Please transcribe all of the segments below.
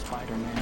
Spider-Man.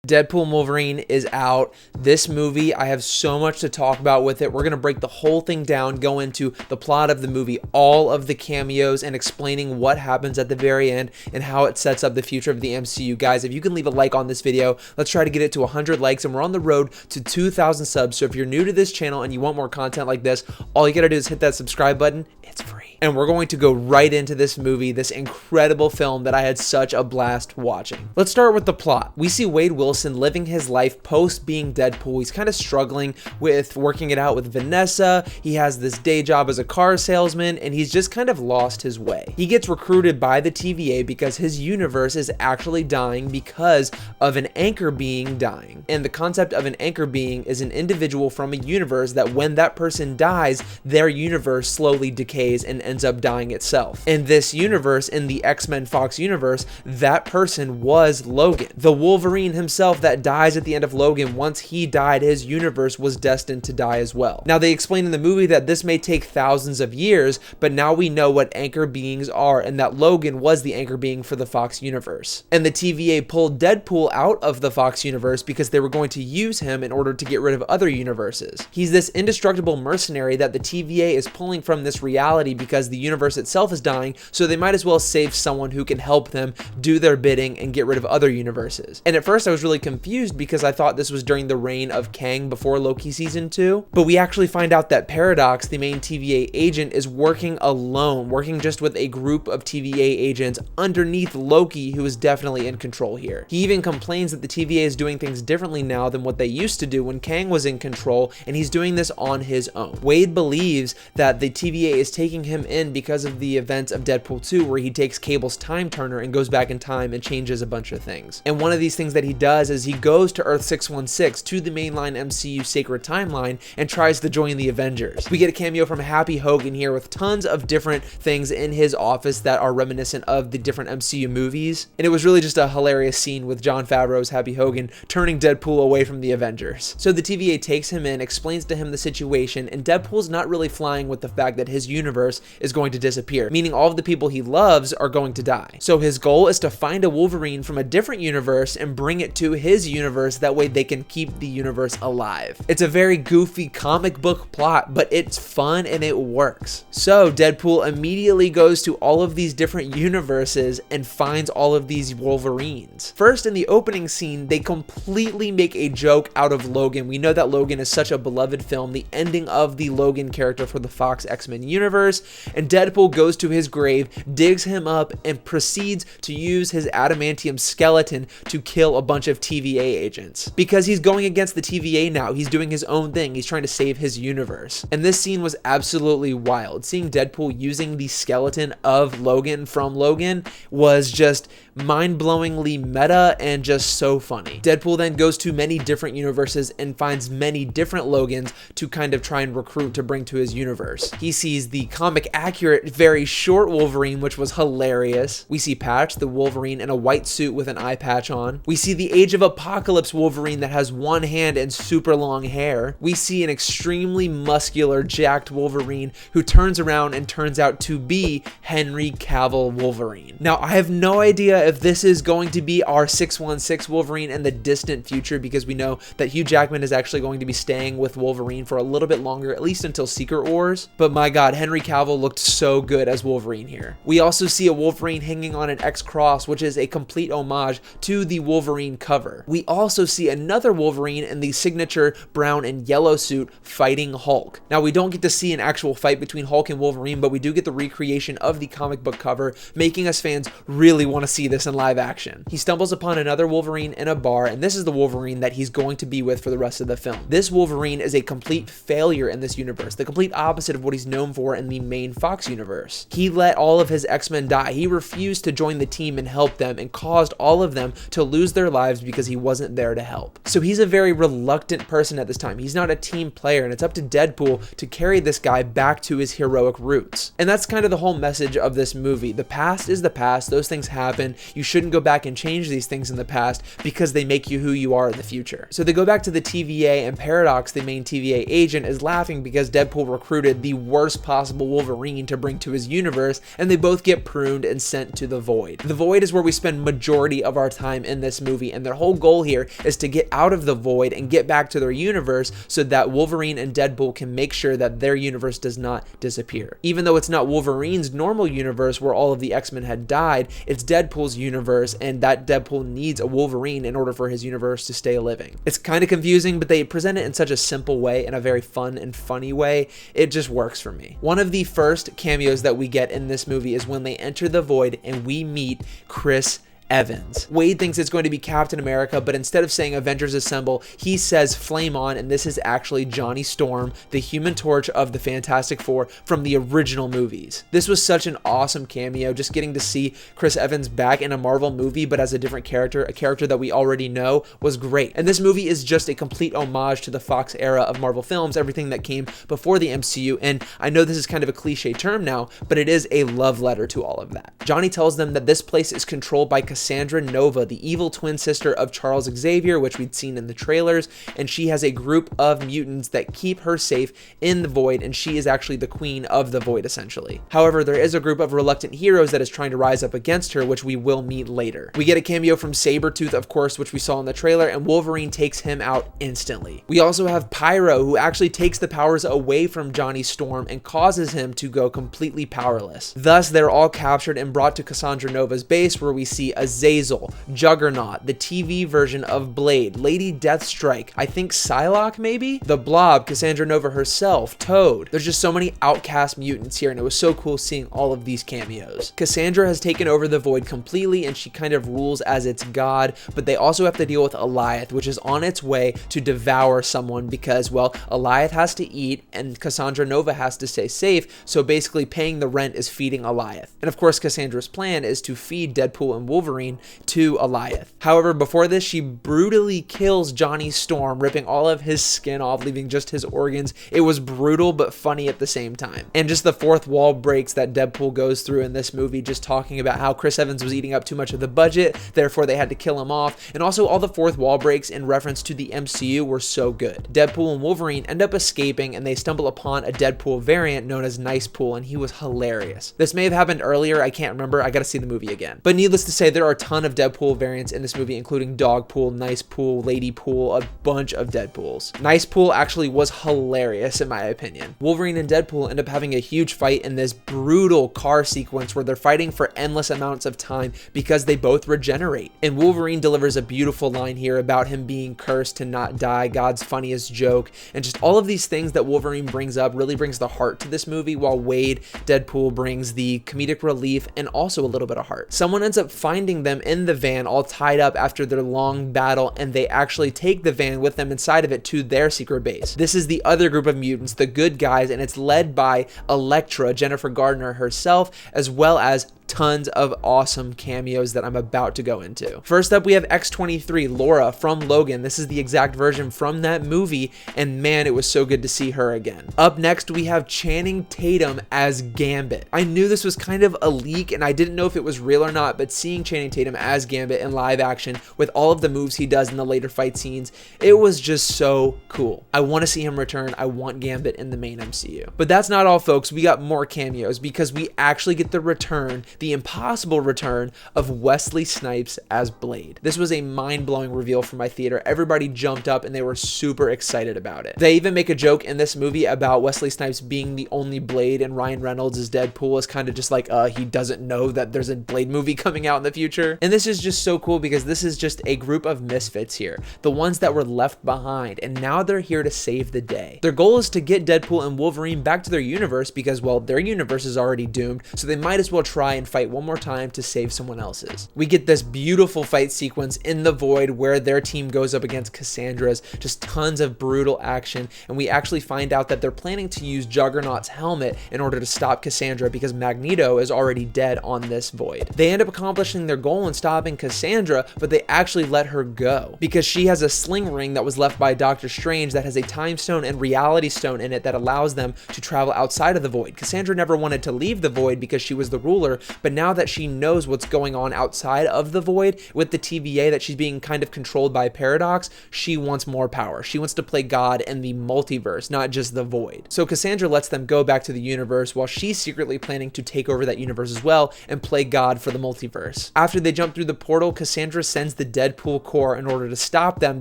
Deadpool and Wolverine is out. This movie, I have so much to talk about with it. We're going to break the whole thing down, go into the plot of the movie, all of the cameos, and explaining what happens at the very end and how it sets up the future of the MCU. Guys, if you can leave a like on this video, let's try to get it to 100 likes, and we're on the road to 2,000 subs. So if you're new to this channel and you want more content like this, all you got to do is hit that subscribe button. It's free. And we're going to go right into this movie, this incredible film that I had such a blast watching. Let's start with the plot. We see Wade Wilson living his life post being Deadpool. He's kind of struggling with working it out with Vanessa. He has this day job as a car salesman, and he's just kind of lost his way. He gets recruited by the TVA because his universe is actually dying because of an anchor being dying. And the concept of an anchor being is an individual from a universe that when that person dies, their universe slowly decays and ends up dying itself. In this universe, in the X-Men Fox universe, that person was Logan. The Wolverine himself that dies at the end of Logan, once he died, his universe was destined to die as well. Now, they explain in the movie that this may take thousands of years, but now we know what anchor beings are and that Logan was the anchor being for the Fox universe. And the TVA pulled Deadpool out of the Fox universe because they were going to use him in order to get rid of other universes. He's this indestructible mercenary that the TVA is pulling from this reality because the universe itself is dying, so they might as well save someone who can help them do their bidding and get rid of other universes. And at first I was really confused because I thought this was during the reign of Kang before Loki season 2, but we actually find out that Paradox, the main TVA agent, is working alone, working just with a group of TVA agents underneath Loki, who is definitely in control here. He even complains that the TVA is doing things differently now than what they used to do when Kang was in control, and he's doing this on his own. Wade believes that the TVA is taking him in because of the events of Deadpool 2, where he takes Cable's time turner and goes back in time and changes a bunch of things. And one of these things that he does is he goes to Earth 616, to the mainline MCU sacred timeline, and tries to join the Avengers. We get a cameo from Happy Hogan here with tons of different things in his office that are reminiscent of the different MCU movies. And it was really just a hilarious scene with Jon Favreau's Happy Hogan turning Deadpool away from the Avengers. So the TVA takes him in, explains to him the situation, and Deadpool's not really flying with the fact that his universe is going to disappear, meaning all of the people he loves are going to die. So his goal is to find a Wolverine from a different universe and bring it to his universe, that way they can keep the universe alive. It's a very goofy comic book plot, but it's fun and it works. So Deadpool immediately goes to all of these different universes and finds all of these Wolverines. First, in the opening scene, they completely make a joke out of Logan. We know that Logan is such a beloved film, the ending of the Logan character for the Fox X-Men universe, and Deadpool goes to his grave, digs him up, and proceeds to use his adamantium skeleton to kill a bunch of TVA agents. Because he's going against the TVA now, he's doing his own thing, he's trying to save his universe. And this scene was absolutely wild. Seeing Deadpool using the skeleton of Logan from Logan was just mind-blowingly meta and just so funny. Deadpool then goes to many different universes and finds many different Logans to kind of try and recruit to bring to his universe. He sees the comic accurate, very short Wolverine, which was hilarious. We see Patch, the Wolverine, in a white suit with an eye patch on. We see the Age of Apocalypse Wolverine that has one hand and super long hair. We see an extremely muscular, jacked Wolverine who turns around and turns out to be Henry Cavill Wolverine. Now, I have no idea if this is going to be our 616 Wolverine in the distant future, because we know that Hugh Jackman is actually going to be staying with Wolverine for a little bit longer, at least until Secret Wars. But my God, Henry Cavill looked so good as Wolverine here. We also see a Wolverine hanging on an X-Cross, which is a complete homage to the Wolverine cover. We also see another Wolverine in the signature brown and yellow suit fighting Hulk. Now, we don't get to see an actual fight between Hulk and Wolverine, but we do get the recreation of the comic book cover, making us fans really want to see this in live action. He stumbles upon another Wolverine in a bar, and this is the Wolverine that he's going to be with for the rest of the film. This Wolverine is a complete failure in this universe, the complete opposite of what he's known for in the main Fox universe. He let all of his X-Men die. He refused to join the team and help them, and caused all of them to lose their lives because he wasn't there to help. So he's a very reluctant person at this time. He's not a team player, and it's up to Deadpool to carry this guy back to his heroic roots. And that's kind of the whole message of this movie. The past is the past. Those things happen. You shouldn't go back and change these things in the past because they make you who you are in the future. So they go back to the TVA, and Paradox, the main TVA agent, is laughing because Deadpool recruited the worst possible Wolverine Wolverine to bring to his universe, and they both get pruned and sent to the Void. The Void is where we spend majority of our time in this movie, and their whole goal here is to get out of the Void and get back to their universe so that Wolverine and Deadpool can make sure that their universe does not disappear. Even though it's not Wolverine's normal universe where all of the X-Men had died, it's Deadpool's universe, and that Deadpool needs a Wolverine in order for his universe to stay living. It's kind of confusing, but they present it in such a simple way, in a very fun and funny way. It just works for me. One of the first cameos that we get in this movie is when they enter the Void and we meet Chris Evans. Wade thinks it's going to be Captain America, but instead of saying Avengers Assemble, he says Flame On, and this is actually Johnny Storm, the Human Torch of the Fantastic Four from the original movies. This was such an awesome cameo, just getting to see Chris Evans back in a Marvel movie, but as a different character, a character that we already know, was great. And this movie is just a complete homage to the Fox era of Marvel films, everything that came before the MCU, and I know this is kind of a cliche term now, but it is a love letter to all of that. Johnny tells them that this place is controlled by Cassandra Nova, the evil twin sister of Charles Xavier, which we'd seen in the trailers, and she has a group of mutants that keep her safe in the Void, and she is actually the queen of the Void, essentially. However, there is a group of reluctant heroes that is trying to rise up against her, which we will meet later. We get a cameo from Sabretooth, of course, which we saw in the trailer, and Wolverine takes him out instantly. We also have Pyro, who actually takes the powers away from Johnny Storm and causes him to go completely powerless. Thus, they're all captured and brought to Cassandra Nova's base, where we see Azazel, Juggernaut, the TV version of Blade, Lady Deathstrike, I think Psylocke maybe? The Blob, Cassandra Nova herself, Toad. There's just so many outcast mutants here, and it was so cool seeing all of these cameos. Cassandra has taken over the Void completely, and she kind of rules as its god, but they also have to deal with Alioth, which is on its way to devour someone because, well, Alioth has to eat, and Cassandra Nova has to stay safe, so basically paying the rent is feeding Alioth. And of course, Cassandra's plan is to feed Deadpool and Wolverine to Alioth. However, before this, she brutally kills Johnny Storm, ripping all of his skin off, leaving just his organs. It was brutal, but funny at the same time. And just the fourth wall breaks that Deadpool goes through in this movie, just talking about how Chris Evans was eating up too much of the budget, therefore they had to kill him off. And also all the fourth wall breaks in reference to the MCU were so good. Deadpool and Wolverine end up escaping, and they stumble upon a Deadpool variant known as Nice Pool, and he was hilarious. This may have happened earlier, I can't remember, I gotta see the movie again. But needless to say, there are a ton of Deadpool variants in this movie, including Dog Pool, Nice Pool, Lady Pool, a bunch of Deadpools. Nice Pool actually was hilarious in my opinion. Wolverine and Deadpool end up having a huge fight in this brutal car sequence where they're fighting for endless amounts of time because they both regenerate. And Wolverine delivers a beautiful line here about him being cursed to not die, God's funniest joke, and just all of these things that Wolverine brings up really brings the heart to this movie, while Wade, Deadpool, brings the comedic relief and also a little bit of heart. Someone ends up finding them in the van all tied up after their long battle, and they actually take the van with them inside of it to their secret base. This is the other group of mutants, the good guys, and it's led by Elektra, Jennifer Gardner herself, as well as tons of awesome cameos that I'm about to go into. First up, we have X-23, Laura from Logan. This is the exact version from that movie, and man, it was so good to see her again. Up next, we have Channing Tatum as Gambit. I knew this was kind of a leak, and I didn't know if it was real or not, but seeing Channing Tatum as Gambit in live action with all of the moves he does in the later fight scenes, it was just so cool. I want to see him return. I want Gambit in the main MCU. But that's not all, folks. We got more cameos because we actually get the return, the impossible return of Wesley Snipes as Blade. This was a mind-blowing reveal for my theater. Everybody jumped up and they were super excited about it. They even make a joke in this movie about Wesley Snipes being the only Blade, and Ryan Reynolds as Deadpool is kind of just like, he doesn't know that there's a Blade movie coming out in the future. And this is just so cool because this is just a group of misfits here, the ones that were left behind, and now they're here to save the day. Their goal is to get Deadpool and Wolverine back to their universe because, well, their universe is already doomed, so they might as well try and fight one more time to save someone else's. We get this beautiful fight sequence in the Void where their team goes up against Cassandra's, just tons of brutal action, and we actually find out that they're planning to use Juggernaut's helmet in order to stop Cassandra because Magneto is already dead on this Void. They end up accomplishing their goal in stopping Cassandra, but they actually let her go because she has a sling ring that was left by Doctor Strange that has a time stone and reality stone in it that allows them to travel outside of the Void. Cassandra never wanted to leave the Void because she was the ruler, but now that she knows what's going on outside of the void with the TVA, that she's being kind of controlled by Paradox, she wants more power. She wants to play God in the multiverse, not just the void. So Cassandra lets them go back to the universe while she's secretly planning to take over that universe as well and play God for the multiverse. After they jump through the portal, Cassandra sends the Deadpool Corps in order to stop them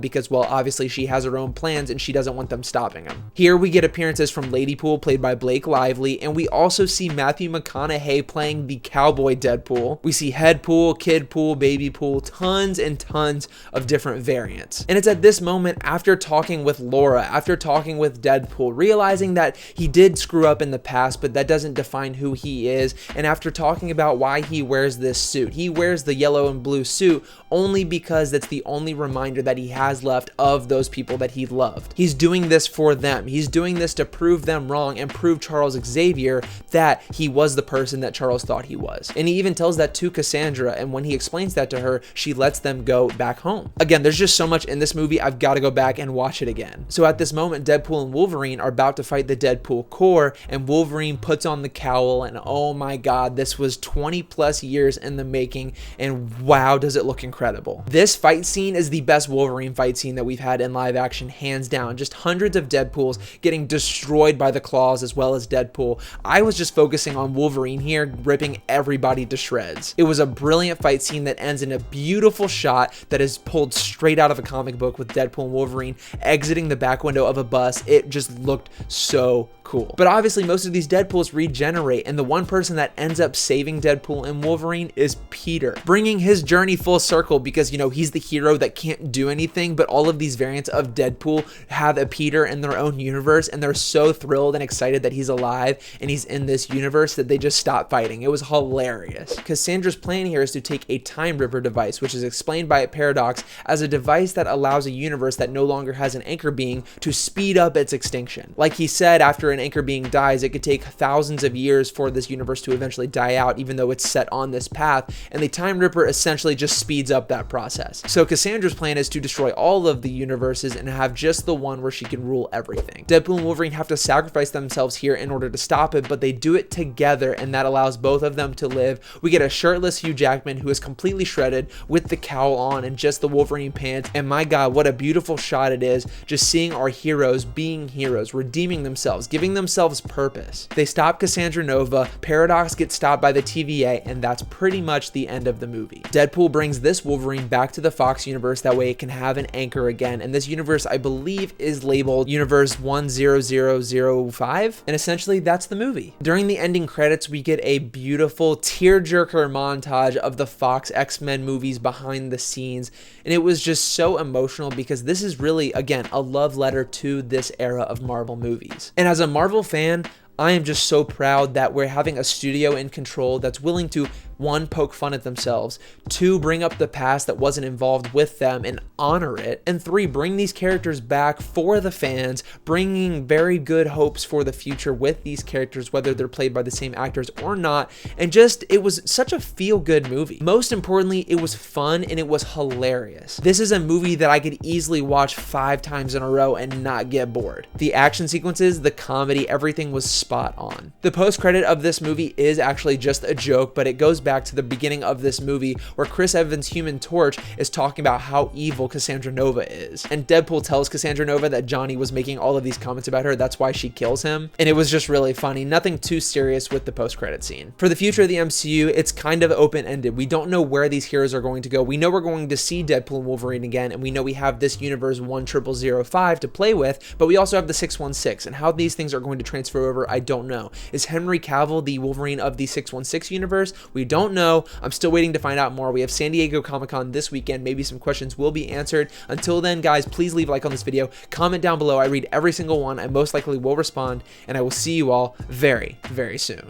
because, well, obviously she has her own plans and she doesn't want them stopping them. Here we get appearances from Ladypool, played by Blake Lively, and we also see Matthew McConaughey playing the cowboy Deadpool. We see Headpool, Kidpool, Babypool, tons and tons of different variants. And it's at this moment, after talking with Laura, after talking with Deadpool, realizing that he did screw up in the past, but that doesn't define who he is, and after talking about why he wears this suit. He wears the yellow and blue suit only because that's the only reminder that he has left of those people that he loved. He's doing this for them. He's doing this to prove them wrong and prove Charles Xavier that he was the person that Charles thought he was. And he even tells that to Cassandra, and when he explains that to her, she lets them go back home. Again, there's just so much in this movie, I've got to go back and watch it again. So at this moment, Deadpool and Wolverine are about to fight the Deadpool Corps, and Wolverine puts on the cowl, and oh my god, this was 20 plus years in the making, and wow, does it look incredible. This fight scene is the best Wolverine fight scene that we've had in live action, hands down. Just hundreds of Deadpools getting destroyed by the claws as well as Deadpool. I was just focusing on Wolverine here, ripping everybody to shreds. It was a brilliant fight scene that ends in a beautiful shot that is pulled straight out of a comic book with Deadpool and Wolverine exiting the back window of a bus. It just looked so cool. But obviously most of these Deadpools regenerate, and the one person that ends up saving Deadpool and Wolverine is Peter, bringing his journey full circle because, you know, he's the hero that can't do anything, but all of these variants of Deadpool have a Peter in their own universe, and they're so thrilled and excited that he's alive and he's in this universe that they just stop fighting. It was hilarious. Cassandra's plan here is to take a Time Ripper device, which is explained by Paradox as a device that allows a universe that no longer has an anchor being to speed up its extinction. Like he said, after an anchor being dies, it could take thousands of years for this universe to eventually die out, even though it's set on this path, and the Time Ripper essentially just speeds up that process. So Cassandra's plan is to destroy all of the universes and have just the one where she can rule everything. Deadpool and Wolverine have to sacrifice themselves here in order to stop it, but they do it together, and that allows both of them to live. We get a shirtless Hugh Jackman who is completely shredded with the cowl on and just the Wolverine pants, and my god, what a beautiful shot it is, just seeing our heroes being heroes, redeeming themselves, giving themselves purpose. They stop Cassandra Nova, Paradox gets stopped by the TVA, and that's pretty much the end of the movie. Deadpool brings this Wolverine back to the Fox universe, that way it can have an anchor again, and this universe I believe is labeled Universe 10005, and essentially that's the movie. During the ending credits, we get a beautiful tearjerker montage of the Fox X-Men movies behind the scenes, and it was just so emotional because this is really, again, a love letter to this era of Marvel movies. And as a Marvel fan, I am just so proud that we're having a studio in control that's willing to, one, poke fun at themselves, two, bring up the past that wasn't involved with them and honor it, and three, bring these characters back for the fans, bringing very good hopes for the future with these characters, whether they're played by the same actors or not. And just, it was such a feel-good movie. Most importantly, it was fun and it was hilarious. This is a movie that I could easily watch 5 times in a row and not get bored. The action sequences, the comedy, everything was spot on. The post-credit of this movie is actually just a joke, but it goes back to the beginning of this movie where Chris Evans' Human Torch is talking about how evil Cassandra Nova is. And Deadpool tells Cassandra Nova that Johnny was making all of these comments about her, that's why she kills him. And it was just really funny. Nothing too serious with the post-credit scene. For the future of the MCU, it's kind of open-ended. We don't know where these heroes are going to go. We know we're going to see Deadpool and Wolverine again, and we know we have this Universe 10005 to play with, but we also have the 616, and how these things are going to transfer over, I don't know. Is Henry Cavill the Wolverine of the 616 universe? We don't know. I'm still waiting to find out more. We have San Diego Comic-Con this weekend. Maybe some questions will be answered. Until then, guys, please leave a like on this video. Comment down below. I read every single one. I most likely will respond, and I will see you all very, very soon.